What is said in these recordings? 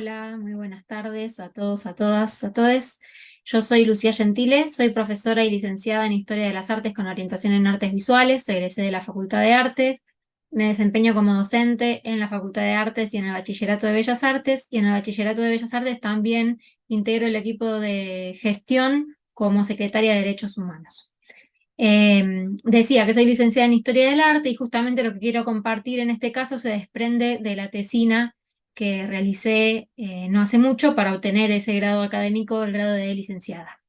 Hola, muy buenas tardes a todos, a todas, a todes. Yo soy Lucía Gentile, soy profesora y licenciada en Historia de las Artes con orientación en Artes Visuales, egresé de la Facultad de Artes, me desempeño como docente en la Facultad de Artes y en el Bachillerato de Bellas Artes, y en el Bachillerato de Bellas Artes también integro el equipo de gestión como secretaria de Derechos Humanos. Decía que soy licenciada en Historia del Arte y justamente lo que quiero compartir en este caso se desprende de la tesina que realicé no hace mucho para obtener ese grado académico, el grado de licenciada.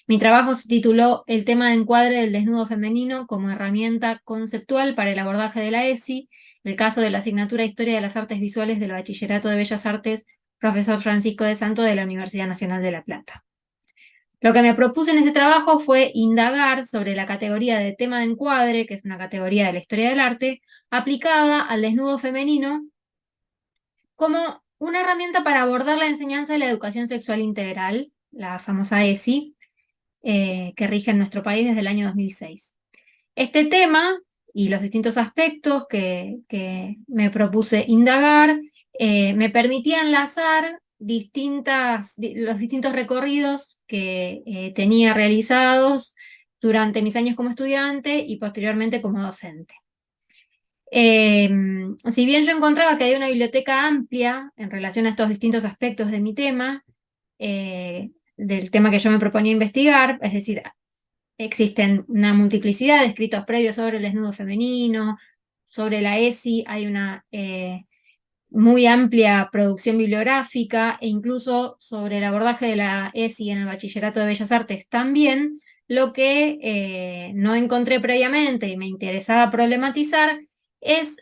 Mi trabajo se tituló El tema de encuadre del desnudo femenino como herramienta conceptual para el abordaje de la ESI, el caso de la asignatura Historia de las Artes Visuales del Bachillerato de Bellas Artes, profesor Francisco de Santo de la Universidad Nacional de La Plata. Lo que me propuse en ese trabajo fue indagar sobre la categoría de tema de encuadre, que es una categoría de la historia del arte, aplicada al desnudo femenino como una herramienta para abordar la enseñanza de la educación sexual integral, la famosa ESI, que rige en nuestro país desde el año 2006. Este tema y los distintos aspectos que me propuse indagar me permitía enlazar los distintos recorridos que tenía realizados durante mis años como estudiante y posteriormente como docente. Si bien yo encontraba que había una biblioteca amplia en relación a estos distintos aspectos de mi tema, del tema que yo me proponía investigar, es decir, existen una multiplicidad de escritos previos sobre el desnudo femenino, sobre la ESI, hay una muy amplia producción bibliográfica e incluso sobre el abordaje de la ESI en el Bachillerato de Bellas Artes también. Lo que no encontré previamente y me interesaba problematizar es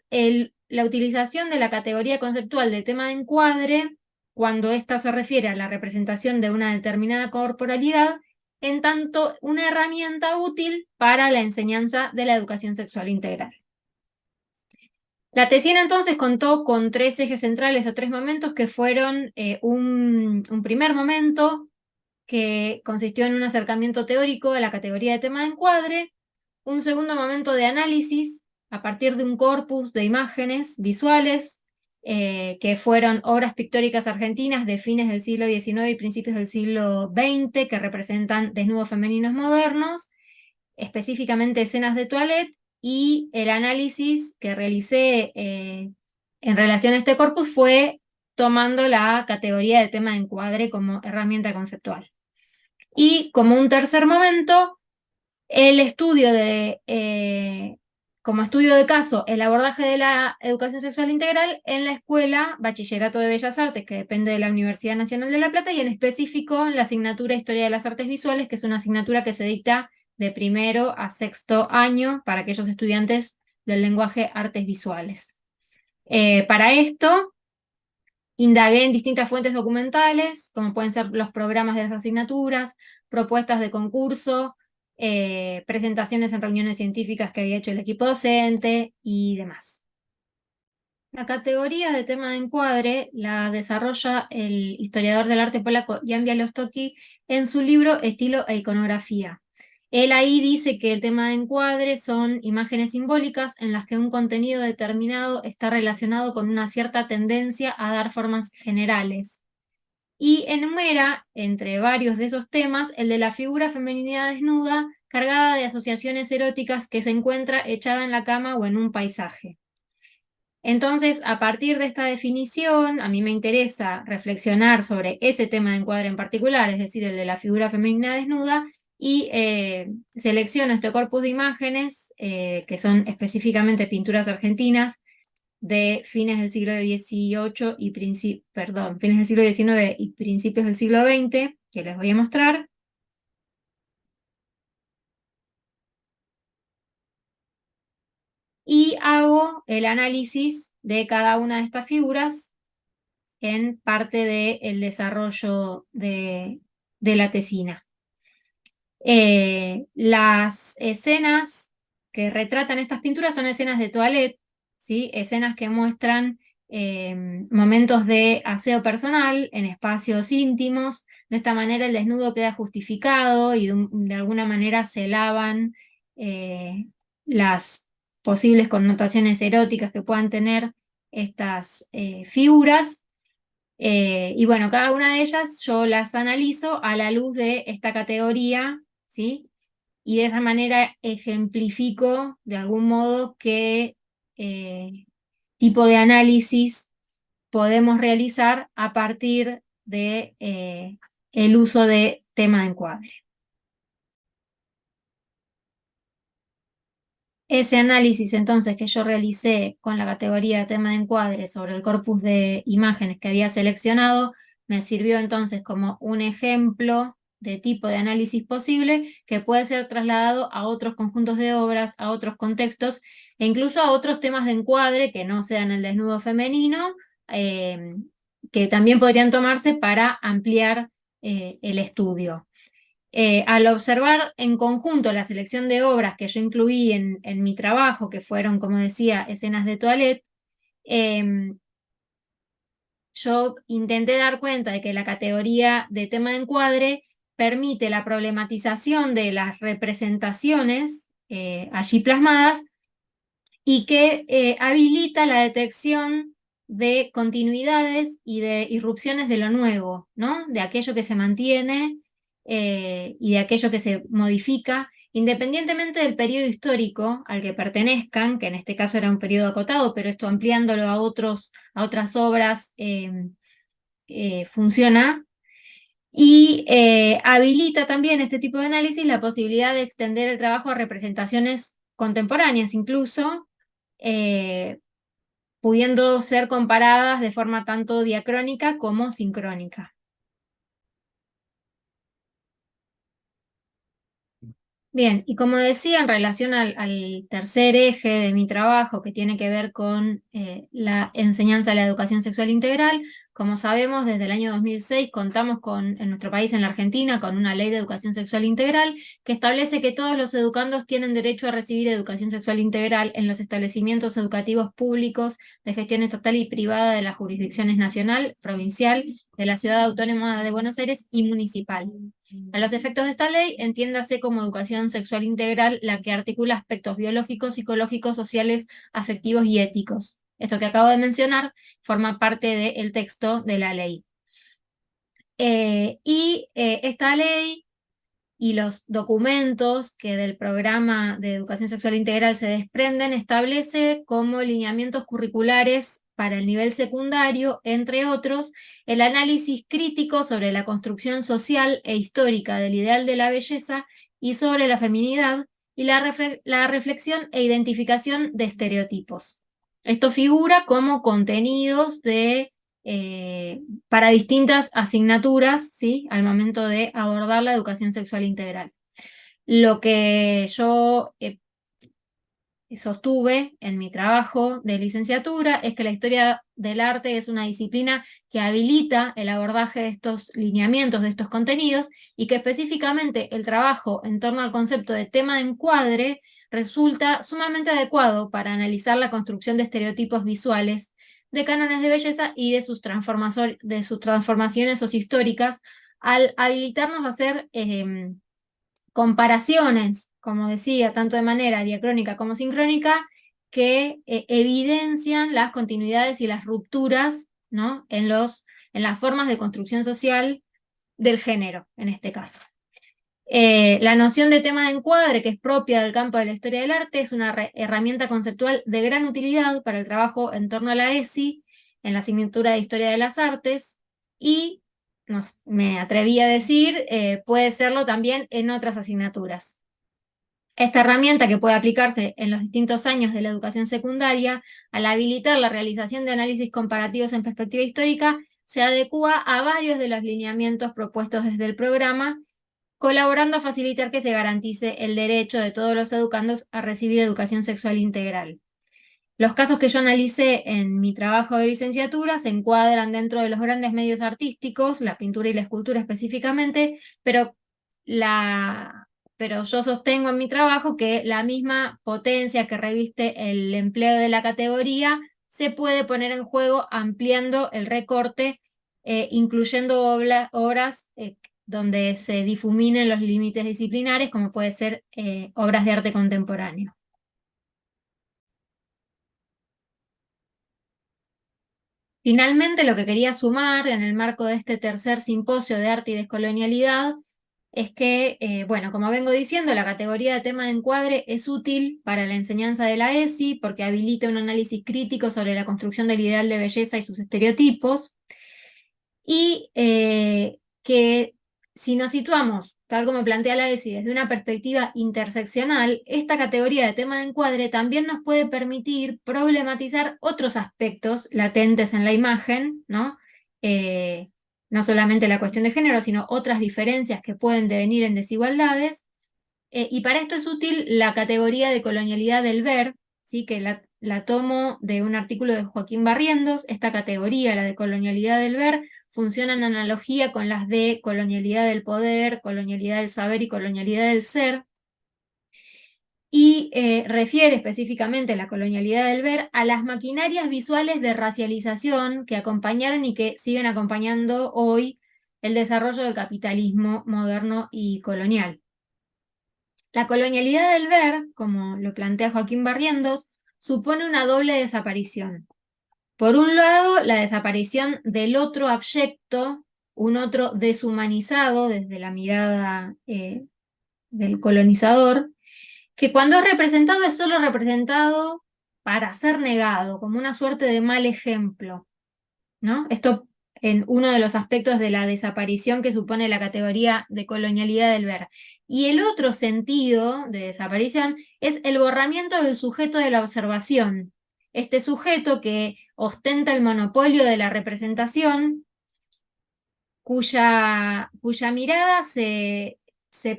la utilización de la categoría conceptual de tema de encuadre cuando ésta se refiere a la representación de una determinada corporalidad, en tanto una herramienta útil para la enseñanza de la educación sexual integral. La tesina entonces contó con tres ejes centrales o tres momentos que fueron un primer momento que consistió en un acercamiento teórico a la categoría de tema de encuadre, un segundo momento de análisis a partir de un corpus de imágenes visuales que fueron obras pictóricas argentinas de fines del siglo XIX y principios del siglo XX que representan desnudos femeninos modernos, específicamente escenas de toilette, y el análisis que realicé en relación a este corpus fue tomando la categoría de tema de encuadre como herramienta conceptual. Y como un tercer momento, el estudio como estudio de caso, el abordaje de la educación sexual integral en la escuela Bachillerato de Bellas Artes, que depende de la Universidad Nacional de La Plata, y en específico en la asignatura Historia de las Artes Visuales, que es una asignatura que se dicta de primero a sexto año para aquellos estudiantes del lenguaje artes visuales. Para esto, indagué en distintas fuentes documentales, como pueden ser los programas de las asignaturas, propuestas de concurso, presentaciones en reuniones científicas que había hecho el equipo docente y demás. La categoría de tema de encuadre la desarrolla el historiador del arte polaco Jan Białostocki en su libro Estilo e Iconografía. Él ahí dice que el tema de encuadre son imágenes simbólicas en las que un contenido determinado está relacionado con una cierta tendencia a dar formas generales. Y enumera, entre varios de esos temas, el de la figura femenina desnuda cargada de asociaciones eróticas que se encuentra echada en la cama o en un paisaje. Entonces, a partir de esta definición, a mí me interesa reflexionar sobre ese tema de encuadre en particular, es decir, el de la figura femenina desnuda, y selecciono este corpus de imágenes, que son específicamente pinturas argentinas de fines del siglo XVIII y fines del siglo XIX y principios del siglo XX, que les voy a mostrar. Y hago el análisis de cada una de estas figuras en parte del desarrollo de la tesina. Las escenas que retratan estas pinturas son escenas de toilette, ¿sí? Escenas que muestran momentos de aseo personal en espacios íntimos. De esta manera el desnudo queda justificado y de alguna manera se lavan las posibles connotaciones eróticas que puedan tener estas figuras. Y bueno, cada una de ellas yo las analizo a la luz de esta categoría, ¿sí? Y de esa manera ejemplifico de algún modo qué tipo de análisis podemos realizar a partir de el uso de tema de encuadre. Ese análisis entonces que yo realicé con la categoría de tema de encuadre sobre el corpus de imágenes que había seleccionado, me sirvió entonces como un ejemplo de tipo de análisis posible que puede ser trasladado a otros conjuntos de obras, a otros contextos e incluso a otros temas de encuadre que no sean el desnudo femenino, eh, que también podrían tomarse para ampliar el estudio. Al observar en conjunto la selección de obras que yo incluí en mi trabajo, que fueron, como decía, escenas de toilette, yo intenté dar cuenta de que la categoría de tema de encuadre permite la problematización de las representaciones allí plasmadas y que habilita la detección de continuidades y de irrupciones de lo nuevo, ¿no? De aquello que se mantiene y de aquello que se modifica, independientemente del periodo histórico al que pertenezcan, que en este caso era un periodo acotado, pero esto ampliándolo a otras obras funciona. Y habilita también este tipo de análisis la posibilidad de extender el trabajo a representaciones contemporáneas, incluso eh, pudiendo ser comparadas de forma tanto diacrónica como sincrónica. Bien, y como decía, en relación al tercer eje de mi trabajo, que tiene que ver con la enseñanza de la educación sexual integral, como sabemos, desde el año 2006 contamos en nuestro país, en la Argentina, con una ley de educación sexual integral que establece que todos los educandos tienen derecho a recibir educación sexual integral en los establecimientos educativos públicos de gestión estatal y privada de las jurisdicciones nacional, provincial, de la Ciudad Autónoma de Buenos Aires y municipal. A los efectos de esta ley, entiéndase como educación sexual integral la que articula aspectos biológicos, psicológicos, sociales, afectivos y éticos. Esto que acabo de mencionar forma parte del texto de la ley. Esta ley y los documentos que del programa de educación sexual integral se desprenden establece como lineamientos curriculares para el nivel secundario, entre otros, el análisis crítico sobre la construcción social e histórica del ideal de la belleza y sobre la feminidad y la reflexión e identificación de estereotipos. Esto figura como contenidos para distintas asignaturas, ¿sí? Al momento de abordar la educación sexual integral. Lo que yo sostuve en mi trabajo de licenciatura es que la historia del arte es una disciplina que habilita el abordaje de estos lineamientos, de estos contenidos, y que específicamente el trabajo en torno al concepto de tema de encuadre resulta sumamente adecuado para analizar la construcción de estereotipos visuales, de cánones de belleza y de sus transformaciones sociohistóricas, al habilitarnos a hacer comparaciones, como decía, tanto de manera diacrónica como sincrónica, que evidencian las continuidades y las rupturas, ¿no? En las formas de construcción social del género, en este caso. La noción de tema de encuadre, que es propia del campo de la historia del arte, es una herramienta conceptual de gran utilidad para el trabajo en torno a la ESI, en la asignatura de Historia de las Artes, y me atreví a decir, puede serlo también en otras asignaturas. Esta herramienta, que puede aplicarse en los distintos años de la educación secundaria, al habilitar la realización de análisis comparativos en perspectiva histórica, se adecúa a varios de los lineamientos propuestos desde el programa, colaborando a facilitar que se garantice el derecho de todos los educandos a recibir educación sexual integral. Los casos que yo analicé en mi trabajo de licenciatura se encuadran dentro de los grandes medios artísticos, la pintura y la escultura específicamente, pero yo sostengo en mi trabajo que la misma potencia que reviste el empleo de la categoría se puede poner en juego ampliando el recorte, incluyendo obras donde se difuminen los límites disciplinares, como puede ser obras de arte contemporáneo. Finalmente, lo que quería sumar en el marco de este tercer simposio de arte y descolonialidad es que, bueno, como vengo diciendo, la categoría de tema de encuadre es útil para la enseñanza de la ESI porque habilita un análisis crítico sobre la construcción del ideal de belleza y sus estereotipos, y que si nos situamos, tal como plantea la ESI, desde una perspectiva interseccional, esta categoría de tema de encuadre también nos puede permitir problematizar otros aspectos latentes en la imagen, ¿no? No solamente la cuestión de género, sino otras diferencias que pueden devenir en desigualdades. Y para esto es útil la categoría de colonialidad del ver, ¿sí? Que la tomo de un artículo de Joaquín Barrientos. Esta categoría, la de colonialidad del ver, funciona en analogía con las de colonialidad del poder, colonialidad del saber y colonialidad del ser, y refiere específicamente la colonialidad del ver a las maquinarias visuales de racialización que acompañaron y que siguen acompañando hoy el desarrollo del capitalismo moderno y colonial. La colonialidad del ver, como lo plantea Joaquín Barrientos, supone una doble desaparición. Por un lado, la desaparición del otro abyecto, un otro deshumanizado desde la mirada del colonizador, que cuando es representado es solo representado para ser negado, como una suerte de mal ejemplo, ¿no? Esto en uno de los aspectos de la desaparición que supone la categoría de colonialidad del ver. Y el otro sentido de desaparición es el borramiento del sujeto de la observación. Este sujeto que ostenta el monopolio de la representación, cuya mirada se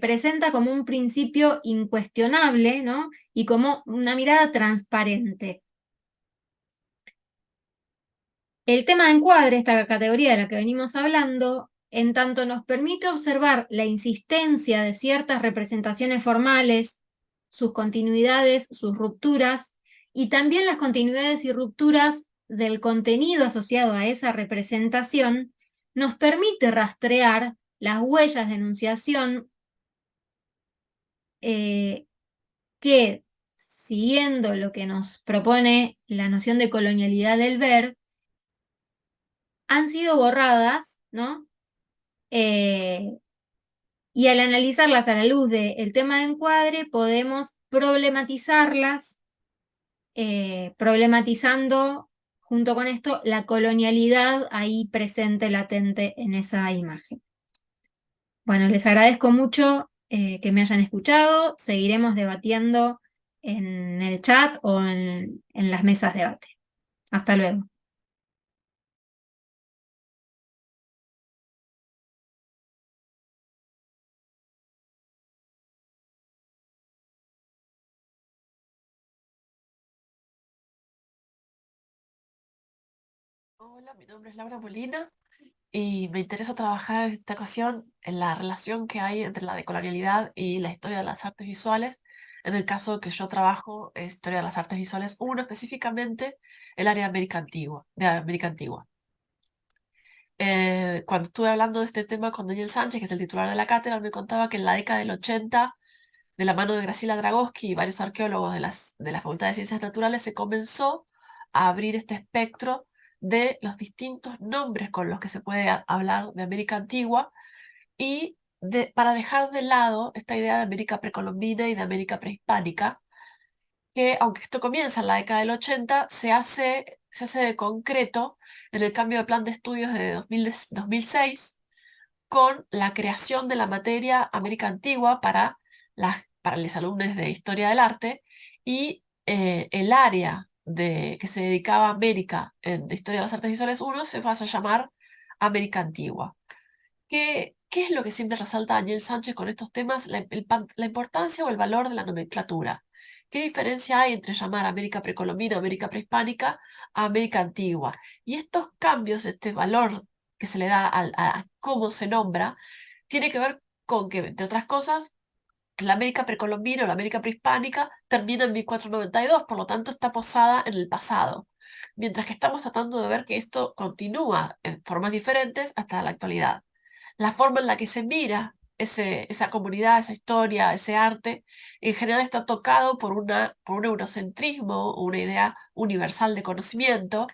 presenta como un principio incuestionable, ¿no? Y como una mirada transparente. El tema de encuadre, esta categoría de la que venimos hablando, en tanto nos permite observar la insistencia de ciertas representaciones formales, sus continuidades, sus rupturas, y también las continuidades y rupturas del contenido asociado a esa representación, nos permite rastrear las huellas de enunciación que, siguiendo lo que nos propone la noción de colonialidad del ver, han sido borradas, ¿no? Eh, y al analizarlas a la luz del tema de encuadre, podemos problematizarlas, problematizando junto con esto la colonialidad ahí presente, latente en esa imagen. Bueno, les agradezco mucho que me hayan escuchado. Seguiremos debatiendo en el chat o en las mesas de debate. Hasta luego. Hola, mi nombre es Laura Molina y me interesa trabajar en esta ocasión en la relación que hay entre la decolonialidad y la historia de las artes visuales. En el caso que yo trabajo, es historia de las artes visuales, uno específicamente el área de América Antigua, de América Antigua. Cuando estuve hablando de este tema con Daniel Sánchez, que es el titular de la cátedra, me contaba que en la década del 80, de la mano de Graciela Dragosky y varios arqueólogos de la Facultad de Ciencias Naturales, se comenzó a abrir este espectro de los distintos nombres con los que se puede hablar de América Antigua y para dejar de lado esta idea de América precolombina y de América prehispánica, que aunque esto comienza en la década del 80, se hace de concreto en el cambio de plan de estudios de 2006 con la creación de la materia América Antigua para los alumnos de Historia del Arte y el área que se dedicaba a América en Historia de las Artes Visuales uno se va a llamar América Antigua. ¿Qué es lo que siempre resalta Daniel Sánchez con estos temas? La importancia o el valor de la nomenclatura. ¿Qué diferencia hay entre llamar América precolombina o América prehispánica a América antigua? Y estos cambios, este valor que se le da a cómo se nombra, tiene que ver con que, entre otras cosas, la América precolombina o la América prehispánica termina en 1492, por lo tanto está posada en el pasado, mientras que estamos tratando de ver que esto continúa en formas diferentes hasta la actualidad. La forma en la que se mira esa comunidad, esa historia, ese arte, en general está tocado por un eurocentrismo, una idea universal de conocimiento,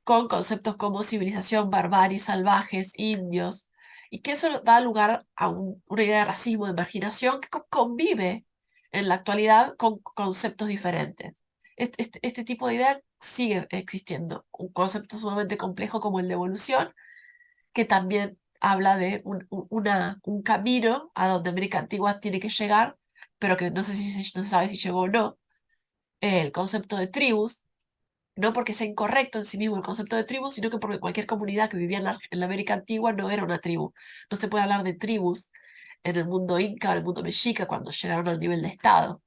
con conceptos como civilización, barbarie, salvajes, indios, y que eso da lugar a una idea de racismo, de marginación, que convive en la actualidad con conceptos diferentes. Este tipo de idea sigue existiendo. Un concepto sumamente complejo como el de evolución, que también habla de un camino a donde América Antigua tiene que llegar, pero que no sé si no se sabe si llegó o no. El concepto de tribus, no porque sea incorrecto en sí mismo el concepto de tribu, sino que porque cualquier comunidad que vivía en la América Antigua no era una tribu. No se puede hablar de tribus en el mundo inca o el mundo mexica cuando llegaron al nivel de Estado.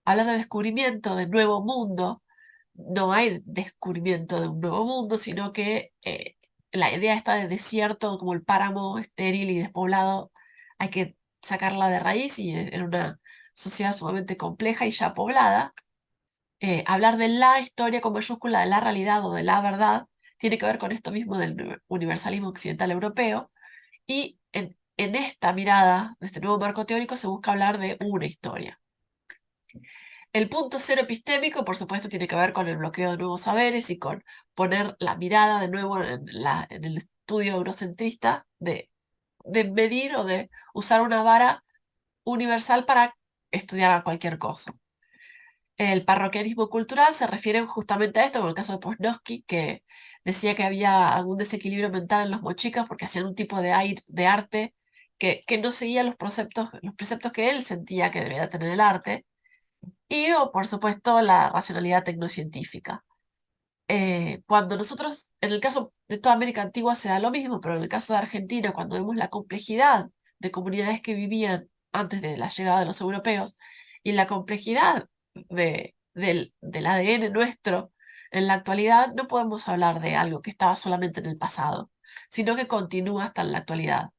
Hablar de descubrimiento de nuevo mundo, no hay descubrimiento de un nuevo mundo, sino que la idea está de desierto, como el páramo estéril y despoblado, hay que sacarla de raíz y en una sociedad sumamente compleja y ya poblada. Hablar de la historia con mayúscula, de la realidad o de la verdad, tiene que ver con esto mismo del universalismo occidental europeo. Y en esta mirada, de este nuevo marco teórico, se busca hablar de una historia. El punto cero epistémico, por supuesto, tiene que ver con el bloqueo de nuevos saberes y con poner la mirada de nuevo en el estudio eurocentrista de medir o de usar una vara universal para estudiar cualquier cosa. El parroquianismo cultural se refiere justamente a esto, como el caso de Posnowski, que decía que había algún desequilibrio mental en los mochicas porque hacían un tipo de arte que no seguía los preceptos que él sentía que debía tener el arte, y, o, por supuesto, la racionalidad tecnocientífica. Cuando nosotros, en el caso de toda América Antigua se da lo mismo, pero en el caso de Argentina, cuando vemos la complejidad de comunidades que vivían antes de la llegada de los europeos y la complejidad del ADN nuestro en la actualidad, no podemos hablar de algo que estaba solamente en el pasado, sino que continúa hasta en la actualidad.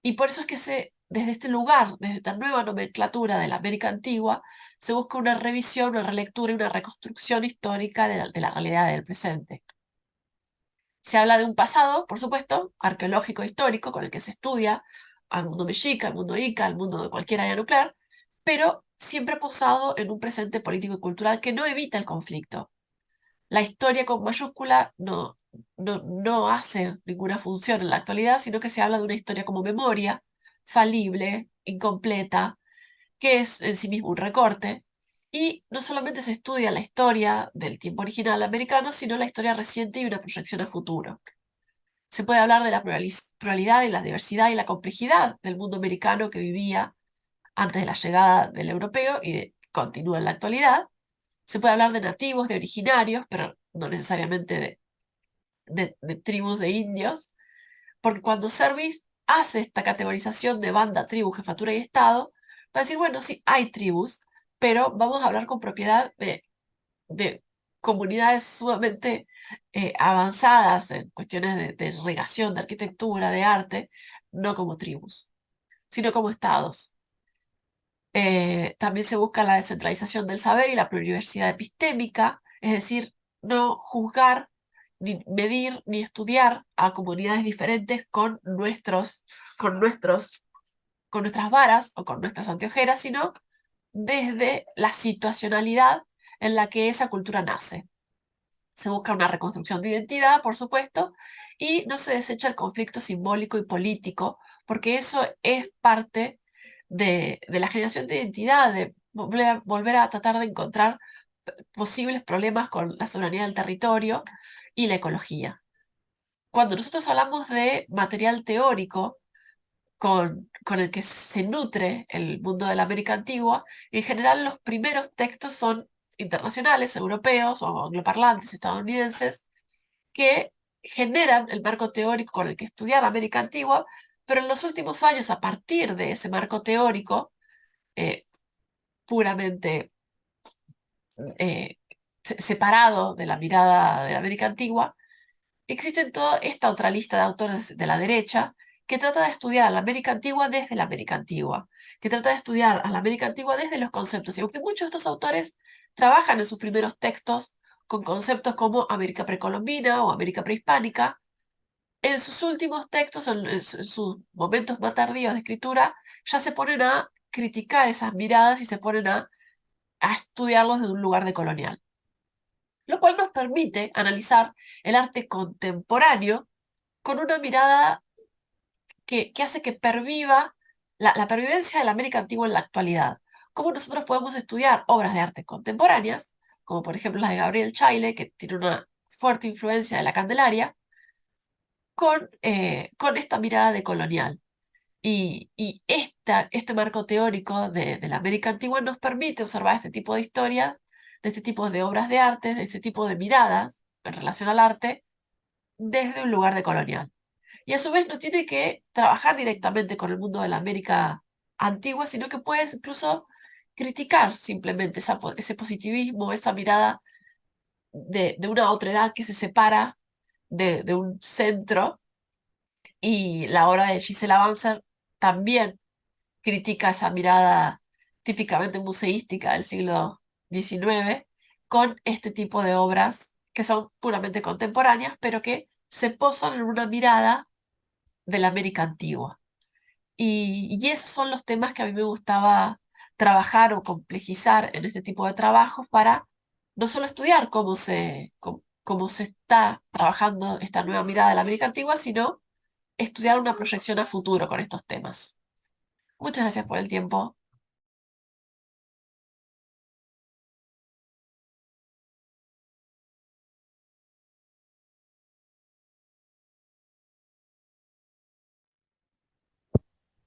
Y por eso es que desde este lugar, desde esta nueva nomenclatura de la América Antigua, se busca una revisión, una relectura y una reconstrucción histórica de la realidad del presente. Se habla de un pasado, por supuesto, arqueológico e histórico, con el que se estudia al mundo mexica, al mundo inca, al mundo de cualquier área nuclear, pero siempre posado en un presente político y cultural que no evita el conflicto. La historia con mayúscula no hace ninguna función en la actualidad, sino que se habla de una historia como memoria, falible, incompleta, que es en sí mismo un recorte. Y no solamente se estudia la historia del tiempo original americano, sino la historia reciente y una proyección a futuro. Se puede hablar de la pluralidad y la diversidad y la complejidad del mundo americano que vivía antes de la llegada del europeo y continúa en la actualidad. Se puede hablar de nativos, de originarios, pero no necesariamente de tribus de indios, porque cuando Service hace esta categorización de banda, tribu, jefatura y estado, va a decir, bueno, sí, hay tribus, pero vamos a hablar con propiedad de comunidades sumamente avanzadas en cuestiones de regación, de arquitectura, de arte, no como tribus, sino como estados. También se busca la descentralización del saber y la pluriversidad epistémica, es decir, no juzgar, ni medir, ni estudiar a comunidades diferentes con nuestras varas o con nuestras anteojeras, sino desde la situacionalidad en la que esa cultura nace. Se busca una reconstrucción de identidad, por supuesto, y no se desecha el conflicto simbólico y político, porque eso es parte de la generación de identidad, de volver a tratar de encontrar posibles problemas con la soberanía del territorio y la ecología. Cuando nosotros hablamos de material teórico con el que se nutre el mundo de la América Antigua, en general los primeros textos son internacionales, europeos o angloparlantes estadounidenses, que generan el marco teórico con el que estudiar América Antigua, pero en los últimos años, a partir de ese marco teórico, eh, puramente separado de la mirada de la América Antigua, existe toda esta otra lista de autores de la derecha que trata de estudiar a la América Antigua desde la América Antigua, que trata de estudiar a la América Antigua desde los conceptos. Y aunque muchos de estos autores trabajan en sus primeros textos con conceptos como América precolombina o América prehispánica, en sus últimos textos, en sus momentos más tardíos de escritura, ya se ponen a criticar esas miradas y se ponen a estudiarlos desde un lugar de colonial. lo cual nos permite analizar el arte contemporáneo con una mirada que hace que perviva la pervivencia de la América antigua en la actualidad. Cómo nosotros podemos estudiar obras de arte contemporáneas, como por ejemplo las de Gabriel Chaile, que tiene una fuerte influencia de la Candelaria, con esta mirada de colonial. Y este marco teórico de la América antigua nos permite observar este tipo de historias, de este tipo de obras de arte, de este tipo de miradas en relación al arte desde un lugar de colonial. Y a su vez no tiene que trabajar directamente con el mundo de la América antigua, sino que puedes incluso criticar simplemente ese positivismo, esa mirada de una otredad que se separa de un centro. Y la obra de Gisela Banzer también critica esa mirada típicamente museística del siglo XIX con este tipo de obras que son puramente contemporáneas, pero que se posan en una mirada de la América antigua. Y esos son los temas que a mí me gustaba trabajar o complejizar en este tipo de trabajos para no solo estudiar cómo se está trabajando esta nueva mirada de la América antigua, sino estudiar una proyección a futuro con estos temas. Muchas gracias por el tiempo.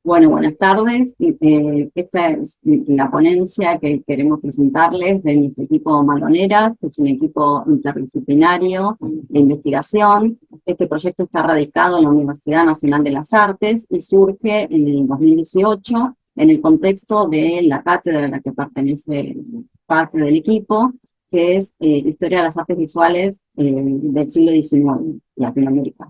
Bueno, buenas tardes. Esta es la ponencia que queremos presentarles de nuestro equipo Maloneras, que es un equipo interdisciplinario de investigación. Este proyecto está radicado en la Universidad Nacional de las Artes y surge en el 2018 en el contexto de la cátedra a la que pertenece parte del equipo, que es Historia de las Artes Visuales del siglo XIX, Latinoamérica.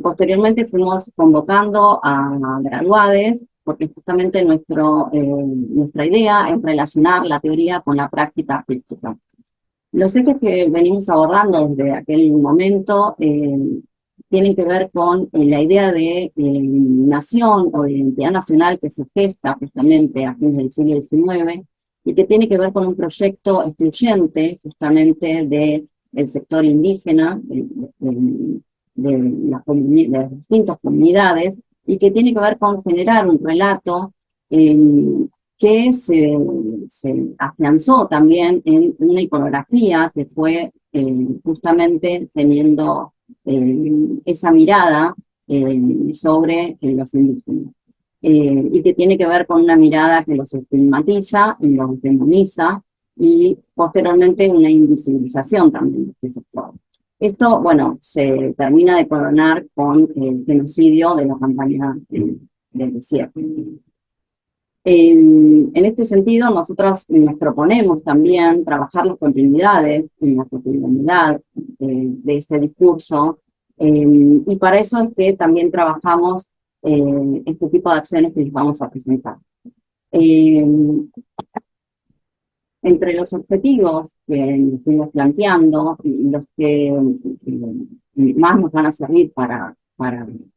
Posteriormente fuimos convocando a graduades, porque justamente nuestra idea es relacionar la teoría con la práctica artística. Los ejes que venimos abordando desde aquel momento tienen que ver con la idea de nación o de identidad nacional que se gesta justamente a fines del siglo XIX y que tiene que ver con un proyecto excluyente justamente del sector indígena, de las distintas comunidades, y que tiene que ver con generar un relato que se afianzó también en una iconografía que fue justamente teniendo esa mirada sobre los indígenas. Y que tiene que ver con una mirada que los estigmatiza y los demoniza, y posteriormente una invisibilización también de este sector. Esto, bueno, se termina de coronar con el genocidio de la campaña del desierto. En este sentido, nosotros nos proponemos también trabajar las continuidades en la cotidianidad de este discurso, y para eso es que también trabajamos este tipo de acciones que les vamos a presentar. Entre los objetivos que nos fuimos planteando y los que más nos van a servir para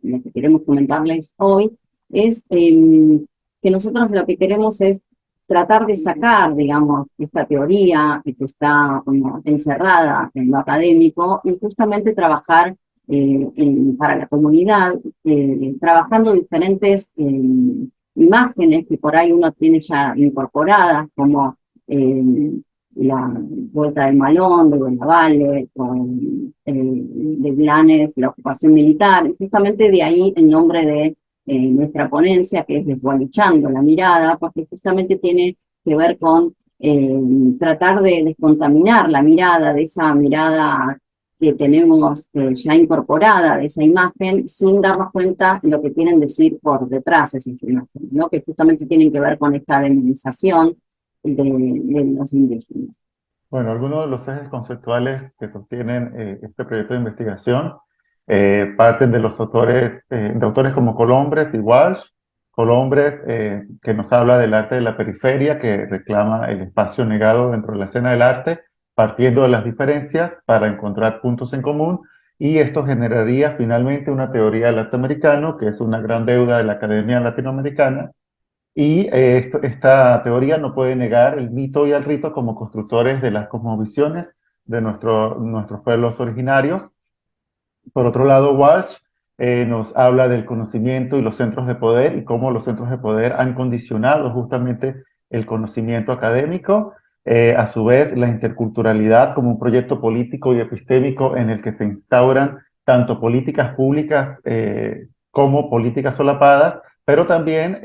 lo que queremos comentarles hoy, es que nosotros lo que queremos es tratar de sacar, digamos, esta teoría que está como encerrada en lo académico y justamente trabajar para la comunidad, trabajando diferentes imágenes que por ahí uno tiene ya incorporadas, como la Vuelta del Malón, de Guayabales, de Blanes, la ocupación militar, y justamente de ahí el nombre de nuestra ponencia, que es Desgualichando la Mirada, porque justamente tiene que ver con tratar de descontaminar la mirada, de esa mirada que tenemos ya incorporada de esa imagen, sin darnos cuenta de lo que quieren decir por detrás de esa imagen, ¿no? Que justamente tienen que ver con esta demonización de los indígenas. Bueno, algunos de los ejes conceptuales que sostienen este proyecto de investigación parten de los autores, de autores como Colombres y Walsh. Colombres, que nos habla del arte de la periferia, que reclama el espacio negado dentro de la escena del arte, partiendo de las diferencias para encontrar puntos en común, y esto generaría finalmente una teoría del arte americano, que es una gran deuda de la Academia Latinoamericana. Y esta teoría no puede negar el mito y el rito como constructores de las cosmovisiones de nuestros pueblos originarios. Por otro lado, Walsh nos habla del conocimiento y los centros de poder y cómo los centros de poder han condicionado justamente el conocimiento académico. A su vez, la interculturalidad como un proyecto político y epistémico en el que se instauran tanto políticas públicas como políticas solapadas, pero también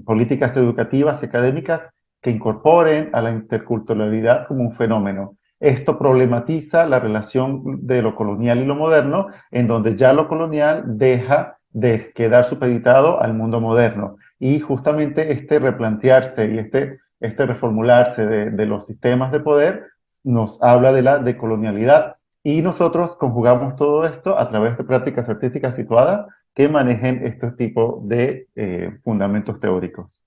políticas educativas y académicas que incorporen a la interculturalidad como un fenómeno. Esto problematiza la relación de lo colonial y lo moderno, en donde ya lo colonial deja de quedar supeditado al mundo moderno. Y justamente este replantearse y este reformularse de los sistemas de poder nos habla de la decolonialidad. Y nosotros conjugamos todo esto a través de prácticas artísticas situadas que manejen este tipo de fundamentos teóricos.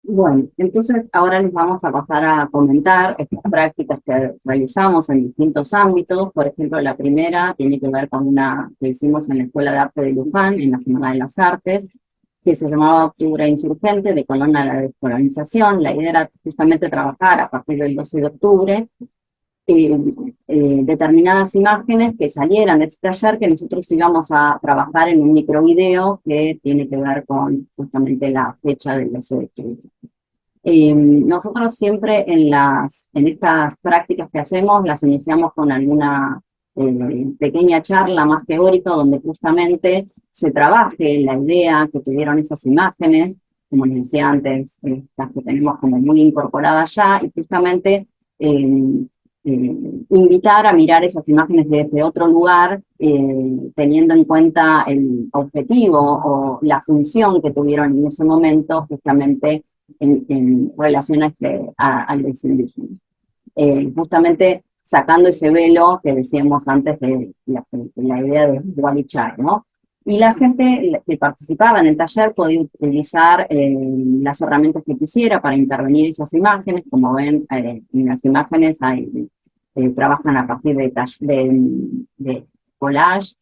Bueno, entonces ahora les vamos a pasar a comentar estas prácticas que realizamos en distintos ámbitos. Por ejemplo, la primera tiene que ver con una que hicimos en la Escuela de Arte de Luján, en la Semana de las Artes, que se llamaba Octubre Insurgente, de Colón a la Descolonización. La idea era justamente trabajar a partir del 12 de octubre determinadas imágenes que salieran de ese taller, que nosotros íbamos a trabajar en un microvideo que tiene que ver con justamente la fecha del 12 de octubre. Nosotros siempre en estas prácticas que hacemos las iniciamos con alguna pequeña charla más teórica donde justamente se trabaje la idea que tuvieron esas imágenes, como les decía antes, las que tenemos como muy incorporadas ya, y justamente invitar a mirar esas imágenes desde otro lugar, teniendo en cuenta el objetivo o la función que tuvieron en ese momento justamente en relación al desindígena. Justamente sacando ese velo que decíamos antes de la idea de Walichar, ¿no? Y la gente que participaba en el taller podía utilizar las herramientas que quisiera para intervenir esas imágenes. Como ven, en las imágenes trabajan a partir de collage.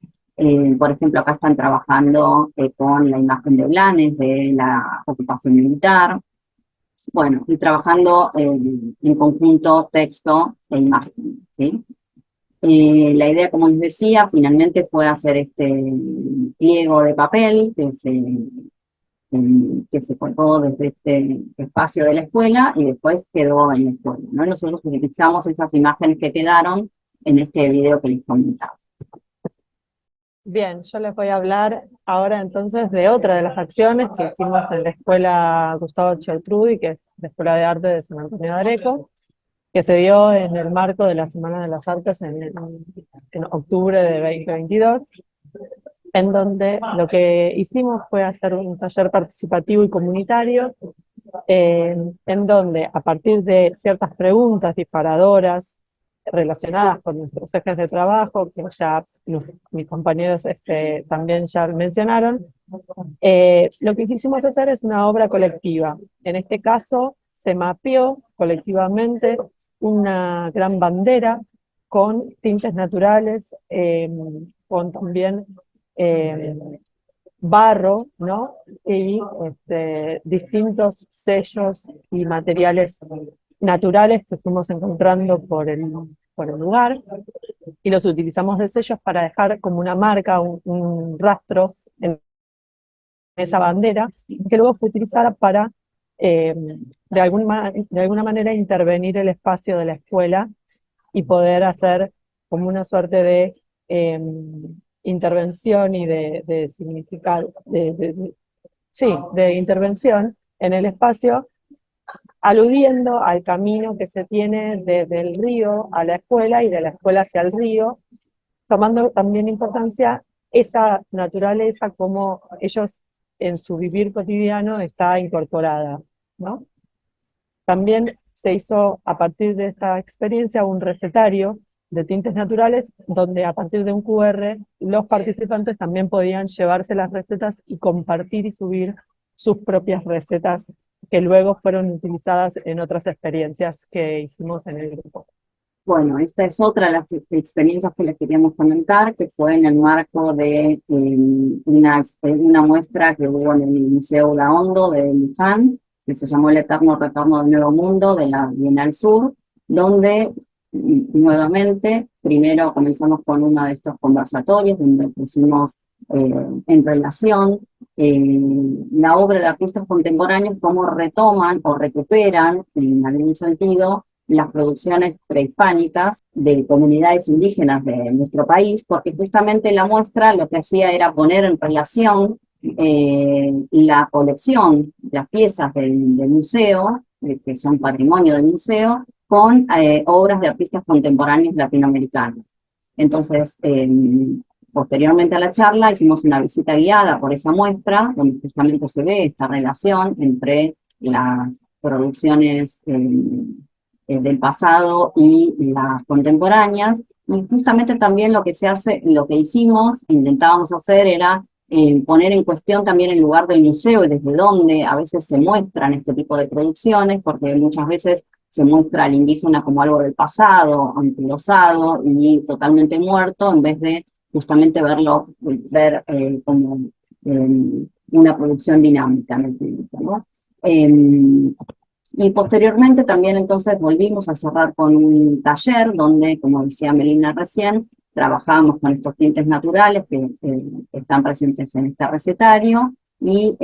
Por ejemplo, acá están trabajando con la imagen de Blanes, de la ocupación militar. Bueno, y trabajando en conjunto texto e imagen, ¿sí? La idea, como les decía, finalmente fue hacer este pliego de papel que se colgó desde este espacio de la escuela y después quedó en la escuela, ¿no? Nosotros utilizamos esas imágenes que quedaron en este video que les comentaba. Bien, yo les voy a hablar ahora entonces de otra de las acciones que hicimos en la Escuela Gustavo Geltrudi, que es la Escuela de Arte de San Antonio de Areco, que se dio en el marco de la Semana de las Artes en octubre de 2022, en donde lo que hicimos fue hacer un taller participativo y comunitario, en donde a partir de ciertas preguntas disparadoras relacionadas con nuestros ejes de trabajo, que ya mis compañeros también ya mencionaron, lo que quisimos hacer es una obra colectiva. En este caso se mapeó colectivamente una gran bandera con tintes naturales, con también barro, ¿no? Y distintos sellos y materiales naturales que fuimos encontrando por el lugar, y los utilizamos de sellos para dejar como una marca, un rastro en esa bandera, que luego fue utilizada para, de alguna manera, intervenir el espacio de la escuela y poder hacer como una suerte de intervención y de significado, de intervención en el espacio, aludiendo al camino que se tiene desde el río a la escuela y de la escuela hacia el río, tomando también importancia esa naturaleza como ellos en su vivir cotidiano está incorporada, ¿no? También se hizo a partir de esta experiencia un recetario de tintes naturales, donde a partir de un QR los participantes también podían llevarse las recetas y compartir y subir sus propias recetas que luego fueron utilizadas en otras experiencias que hicimos en el grupo. Bueno, esta es otra de las experiencias que les queríamos comentar, que fue en el marco de una muestra que hubo en el Museo Daondo de Luján, que se llamó El Eterno Retorno del Nuevo Mundo, de la Bienal Sur, donde nuevamente, primero comenzamos con uno de estos conversatorios donde pusimos en relación la obra de artistas contemporáneos, cómo retoman o recuperan, en algún sentido, las producciones prehispánicas de comunidades indígenas de nuestro país, porque justamente la muestra lo que hacía era poner en relación la colección, las piezas del museo, que son patrimonio del museo, con obras de artistas contemporáneos latinoamericanos. Entonces, posteriormente a la charla, hicimos una visita guiada por esa muestra, donde justamente se ve esta relación entre las producciones del pasado y las contemporáneas, y justamente también lo que se hace, lo que hicimos, intentábamos hacer era poner en cuestión también el lugar del museo y desde dónde a veces se muestran este tipo de producciones, porque muchas veces se muestra al indígena como algo del pasado, anquilosado y totalmente muerto, en vez de justamente ver como una producción dinámica en el público, ¿no? Y posteriormente también entonces volvimos a cerrar con un taller donde, como decía Melina recién, trabajamos con estos tintes naturales que están presentes en este recetario y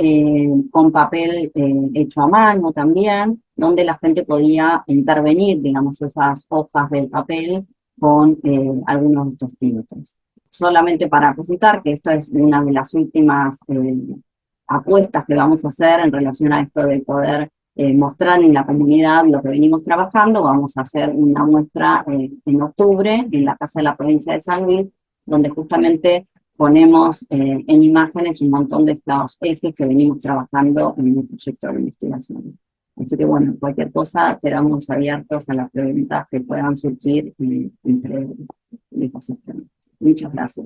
con papel hecho a mano también, donde la gente podía intervenir, digamos, esas hojas del papel con algunos de estos tintes. Solamente para presentar que esto es una de las últimas apuestas que vamos a hacer en relación a esto de poder mostrar en la comunidad lo que venimos trabajando. Vamos a hacer una muestra en octubre en la Casa de la Provincia de San Luis, donde justamente ponemos en imágenes un montón de estos ejes que venimos trabajando en el proyecto de investigación. Así que bueno, cualquier cosa, quedamos abiertos a las preguntas que puedan surgir entre esas secciones. Muchas gracias.